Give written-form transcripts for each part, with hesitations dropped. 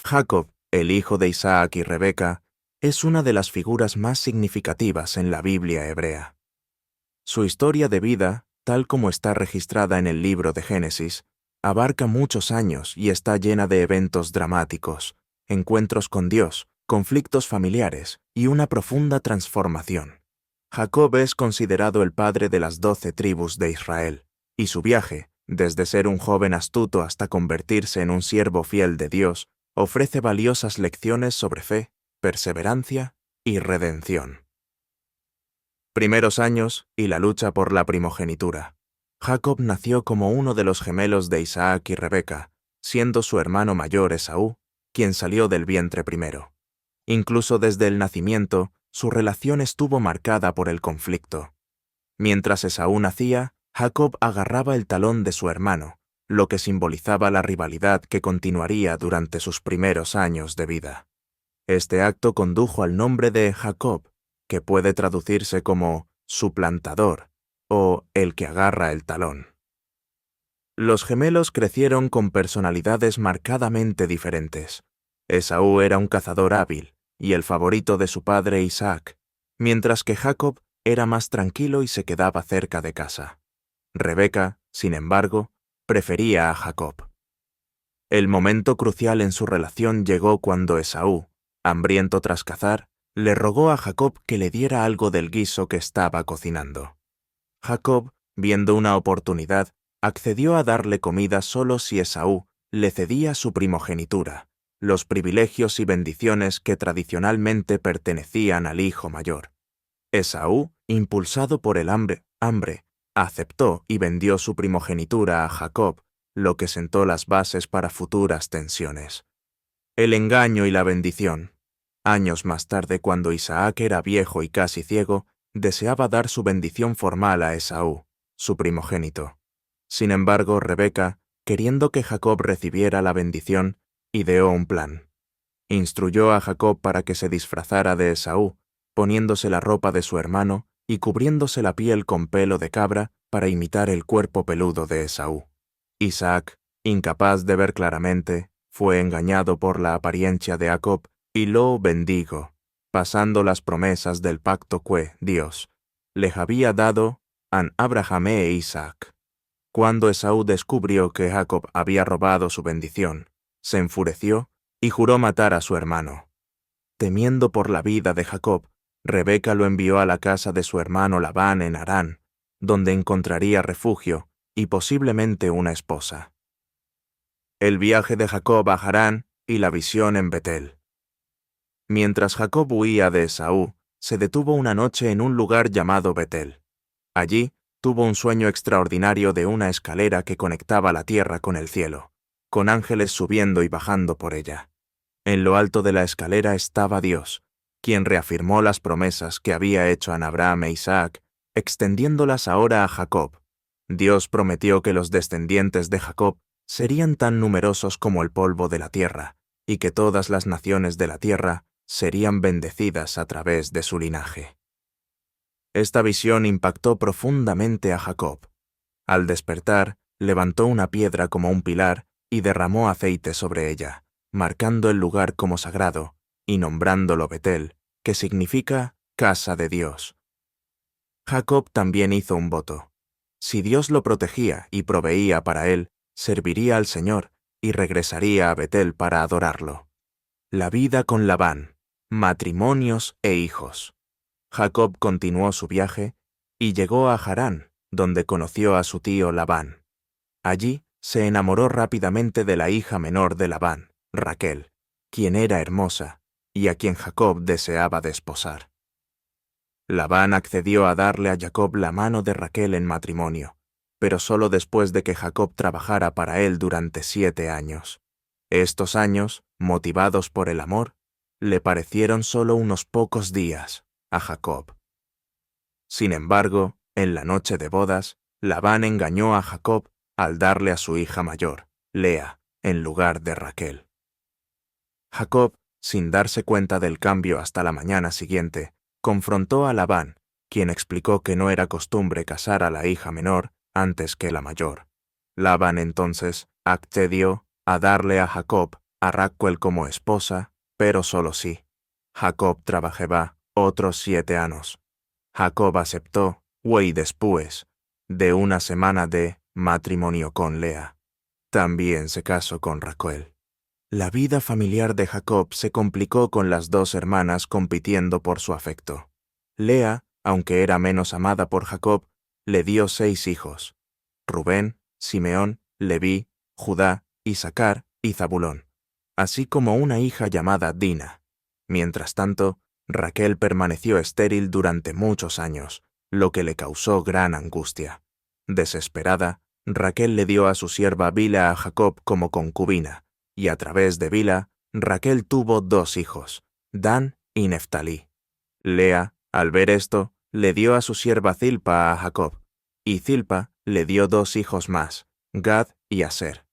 Jacob, el hijo de Isaac y Rebeca, es una de las figuras más significativas en la Biblia hebrea. Su historia de vida, tal como está registrada en el libro de Génesis, abarca muchos años y está llena de eventos dramáticos, encuentros con Dios, conflictos familiares y una profunda transformación. Jacob es considerado el padre de las 12 tribus de Israel, y su viaje, desde ser un joven astuto hasta convertirse en un siervo fiel de Dios, ofrece valiosas lecciones sobre fe, perseverancia y redención. Primeros años y la lucha por la primogenitura. Jacob nació como uno de los gemelos de Isaac y Rebeca, siendo su hermano mayor Esaú, quien salió del vientre primero. Incluso desde el nacimiento, su relación estuvo marcada por el conflicto. Mientras Esaú nacía, Jacob agarraba el talón de su hermano, lo que simbolizaba la rivalidad que continuaría durante sus primeros años de vida. Este acto condujo al nombre de Jacob, que puede traducirse como suplantador o el que agarra el talón. Los gemelos crecieron con personalidades marcadamente diferentes. Esaú era un cazador hábil y el favorito de su padre Isaac, mientras que Jacob era más tranquilo y se quedaba cerca de casa. Rebeca, sin embargo, prefería a Jacob. El momento crucial en su relación llegó cuando Esaú, hambriento tras cazar, le rogó a Jacob que le diera algo del guiso que estaba cocinando. Jacob, viendo una oportunidad, accedió a darle comida solo si Esaú le cedía su primogenitura, los privilegios y bendiciones que tradicionalmente pertenecían al hijo mayor. Esaú, impulsado por el hambre, aceptó y vendió su primogenitura a Jacob, lo que sentó las bases para futuras tensiones. El engaño y la bendición. Años más tarde, cuando Isaac era viejo y casi ciego, deseaba dar su bendición formal a Esaú, su primogénito. Sin embargo, Rebeca, queriendo que Jacob recibiera la bendición, ideó un plan. Instruyó a Jacob para que se disfrazara de Esaú, poniéndose la ropa de su hermano y cubriéndose la piel con pelo de cabra para imitar el cuerpo peludo de Esaú. Isaac, incapaz de ver claramente, fue engañado por la apariencia de Jacob y lo bendijo, pasando las promesas del pacto que Dios le había dado a Abraham e Isaac. Cuando Esaú descubrió que Jacob había robado su bendición, se enfureció y juró matar a su hermano. Temiendo por la vida de Jacob, Rebeca lo envió a la casa de su hermano Labán en Harán, donde encontraría refugio y posiblemente una esposa. El viaje de Jacob a Harán y la visión en Betel. Mientras Jacob huía de Esaú, se detuvo una noche en un lugar llamado Betel. Allí, tuvo un sueño extraordinario de una escalera que conectaba la tierra con el cielo, con ángeles subiendo y bajando por ella. En lo alto de la escalera estaba Dios, quien reafirmó las promesas que había hecho a Abraham e Isaac, extendiéndolas ahora a Jacob. Dios prometió que los descendientes de Jacob serían tan numerosos como el polvo de la tierra, y que todas las naciones de la tierra serían bendecidas a través de su linaje. Esta visión impactó profundamente a Jacob. Al despertar, levantó una piedra como un pilar y derramó aceite sobre ella, marcando el lugar como sagrado y nombrándolo Betel, que significa casa de Dios. Jacob también hizo un voto. Si Dios lo protegía y proveía para él, serviría al Señor y regresaría a Betel para adorarlo. La vida con Labán, matrimonios e hijos. Jacob continuó su viaje y llegó a Harán, donde conoció a su tío Labán. Allí se enamoró rápidamente de la hija menor de Labán, Raquel, quien era hermosa y a quien Jacob deseaba desposar. Labán accedió a darle a Jacob la mano de Raquel en matrimonio, pero solo después de que Jacob trabajara para él durante 7 años. Estos años, motivados por el amor, le parecieron solo unos pocos días a Jacob. Sin embargo, en la noche de bodas, Labán engañó a Jacob al darle a su hija mayor, Lea, en lugar de Raquel. Jacob, sin darse cuenta del cambio hasta la mañana siguiente, confrontó a Labán, quien explicó que no era costumbre casar a la hija menor antes que la mayor. Labán entonces accedió a darle a Jacob a Raquel como esposa, pero solo sí. Jacob trabajaba otros 7 años. Jacob aceptó, y después de una semana de matrimonio con Lea, también se casó con Raquel. La vida familiar de Jacob se complicó con las 2 hermanas compitiendo por su afecto. Lea, aunque era menos amada por Jacob, le dio 6 hijos: Rubén, Simeón, Leví, Judá, Isaacar y Zabulón, así como una hija llamada Dina. Mientras tanto, Raquel permaneció estéril durante muchos años, lo que le causó gran angustia. Desesperada, Raquel le dio a su sierva Bila a Jacob como concubina, y a través de Bila, Raquel tuvo 2 hijos, Dan y Neftalí. Lea, al ver esto, le dio a su sierva Zilpa a Jacob, y Zilpa le dio 2 hijos más, Gad y Aser.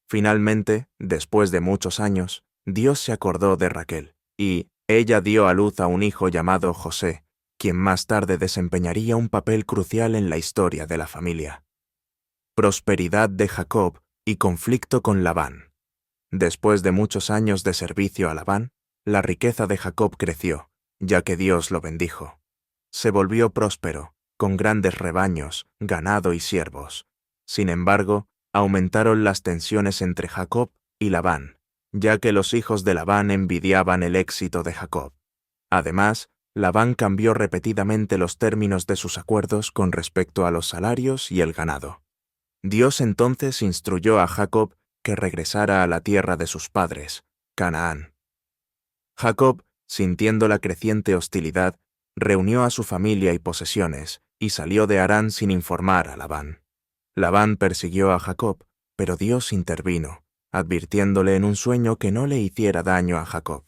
Finalmente, después de muchos años, Dios se acordó de Raquel, y ella dio a luz a un hijo llamado José, quien más tarde desempeñaría un papel crucial en la historia de la familia. Prosperidad de Jacob y conflicto con Labán. Después de muchos años de servicio a Labán, la riqueza de Jacob creció, ya que Dios lo bendijo. Se volvió próspero, con grandes rebaños, ganado y siervos. Sin embargo, aumentaron las tensiones entre Jacob y Labán, ya que los hijos de Labán envidiaban el éxito de Jacob. Además, Labán cambió repetidamente los términos de sus acuerdos con respecto a los salarios y el ganado. Dios entonces instruyó a Jacob que regresara a la tierra de sus padres, Canaán. Jacob, sintiendo la creciente hostilidad, reunió a su familia y posesiones, y salió de Harán sin informar a Labán. Labán persiguió a Jacob, pero Dios intervino, advirtiéndole en un sueño que no le hiciera daño a Jacob.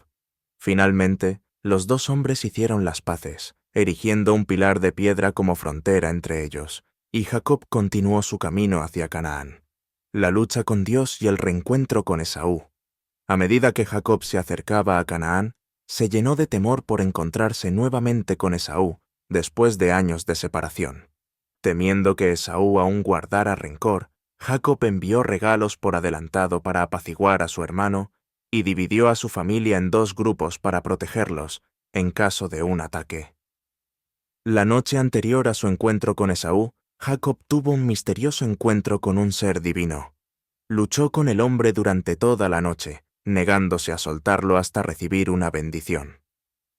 Finalmente, los 2 hombres hicieron las paces, erigiendo un pilar de piedra como frontera entre ellos, y Jacob continuó su camino hacia Canaán. La lucha con Dios y el reencuentro con Esaú. A medida que Jacob se acercaba a Canaán, se llenó de temor por encontrarse nuevamente con Esaú, después de años de separación. Temiendo que Esaú aún guardara rencor, Jacob envió regalos por adelantado para apaciguar a su hermano y dividió a su familia en 2 grupos para protegerlos en caso de un ataque. La noche anterior a su encuentro con Esaú, Jacob tuvo un misterioso encuentro con un ser divino. Luchó con el hombre durante toda la noche, negándose a soltarlo hasta recibir una bendición.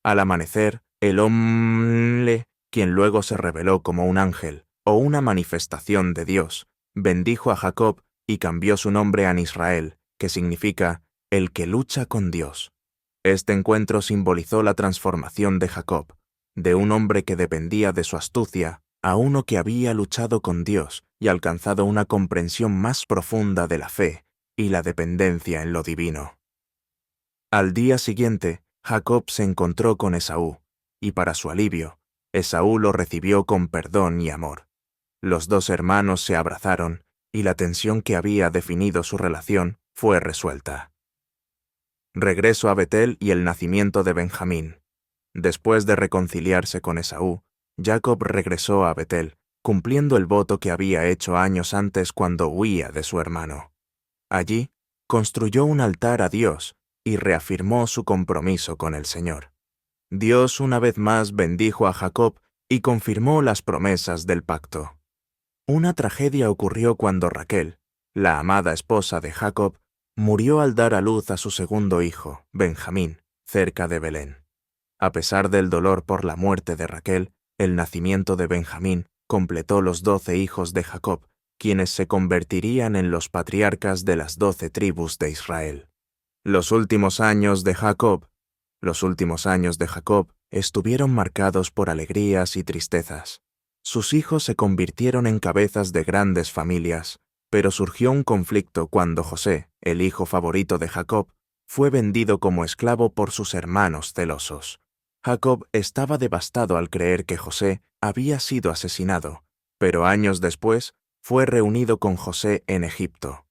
Al amanecer, el hombre, quien luego se reveló como un ángel o una manifestación de Dios, bendijo a Jacob y cambió su nombre a Israel, que significa el que lucha con Dios. Este encuentro simbolizó la transformación de Jacob, de un hombre que dependía de su astucia a uno que había luchado con Dios y alcanzado una comprensión más profunda de la fe y la dependencia en lo divino. Al día siguiente, Jacob se encontró con Esaú, y para su alivio, Esaú lo recibió con perdón y amor. Los 2 hermanos se abrazaron, y la tensión que había definido su relación fue resuelta. Regreso a Betel y el nacimiento de Benjamín. Después de reconciliarse con Esaú, Jacob regresó a Betel, cumpliendo el voto que había hecho años antes cuando huía de su hermano. Allí, construyó un altar a Dios y reafirmó su compromiso con el Señor. Dios una vez más bendijo a Jacob y confirmó las promesas del pacto. Una tragedia ocurrió cuando Raquel, la amada esposa de Jacob, murió al dar a luz a su segundo hijo, Benjamín, cerca de Belén. A pesar del dolor por la muerte de Raquel, el nacimiento de Benjamín completó los 12 hijos de Jacob, quienes se convertirían en los patriarcas de las 12 tribus de Israel. Los últimos años de Jacob estuvieron marcados por alegrías y tristezas. Sus hijos se convirtieron en cabezas de grandes familias, pero surgió un conflicto cuando José, el hijo favorito de Jacob, fue vendido como esclavo por sus hermanos celosos. Jacob estaba devastado al creer que José había sido asesinado, pero años después fue reunido con José en Egipto.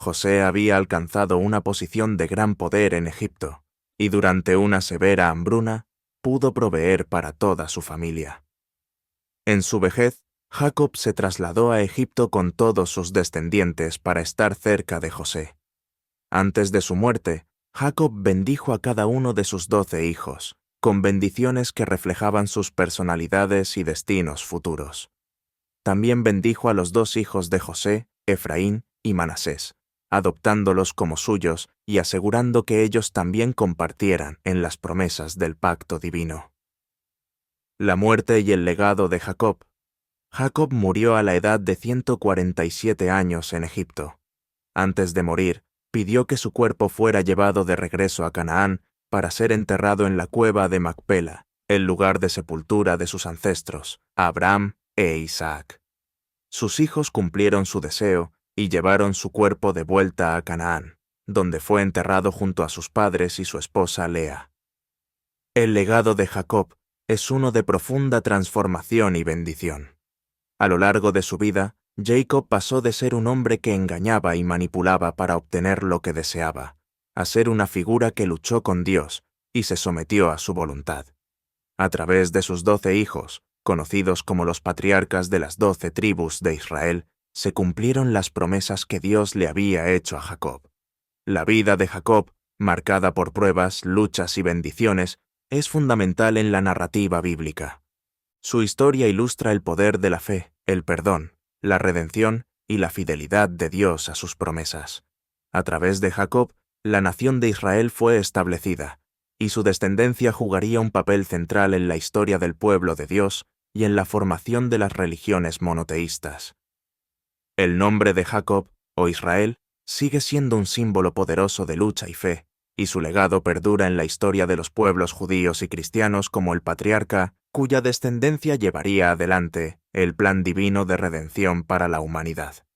José había alcanzado una posición de gran poder en Egipto, y durante una severa hambruna pudo proveer para toda su familia. En su vejez, Jacob se trasladó a Egipto con todos sus descendientes para estar cerca de José. Antes de su muerte, Jacob bendijo a cada uno de sus 12 hijos, con bendiciones que reflejaban sus personalidades y destinos futuros. También bendijo a los 2 hijos de José, Efraín y Manasés, adoptándolos como suyos y asegurando que ellos también compartieran en las promesas del pacto divino. La muerte y el legado de Jacob. Jacob murió a la edad de 147 años en Egipto. Antes de morir, pidió que su cuerpo fuera llevado de regreso a Canaán para ser enterrado en la cueva de Macpela, el lugar de sepultura de sus ancestros, Abraham e Isaac. Sus hijos cumplieron su deseo y llevaron su cuerpo de vuelta a Canaán, donde fue enterrado junto a sus padres y su esposa Lea. El legado de Jacob es uno de profunda transformación y bendición. A lo largo de su vida, Jacob pasó de ser un hombre que engañaba y manipulaba para obtener lo que deseaba, a ser una figura que luchó con Dios y se sometió a su voluntad. A través de sus 12 hijos, conocidos como los patriarcas de las 12 tribus de Israel, se cumplieron las promesas que Dios le había hecho a Jacob. La vida de Jacob, marcada por pruebas, luchas y bendiciones, es fundamental en la narrativa bíblica. Su historia ilustra el poder de la fe, el perdón, la redención y la fidelidad de Dios a sus promesas. A través de Jacob, la nación de Israel fue establecida, y su descendencia jugaría un papel central en la historia del pueblo de Dios y en la formación de las religiones monoteístas. El nombre de Jacob, o Israel, sigue siendo un símbolo poderoso de lucha y fe, y su legado perdura en la historia de los pueblos judíos y cristianos como el patriarca, cuya descendencia llevaría adelante el plan divino de redención para la humanidad.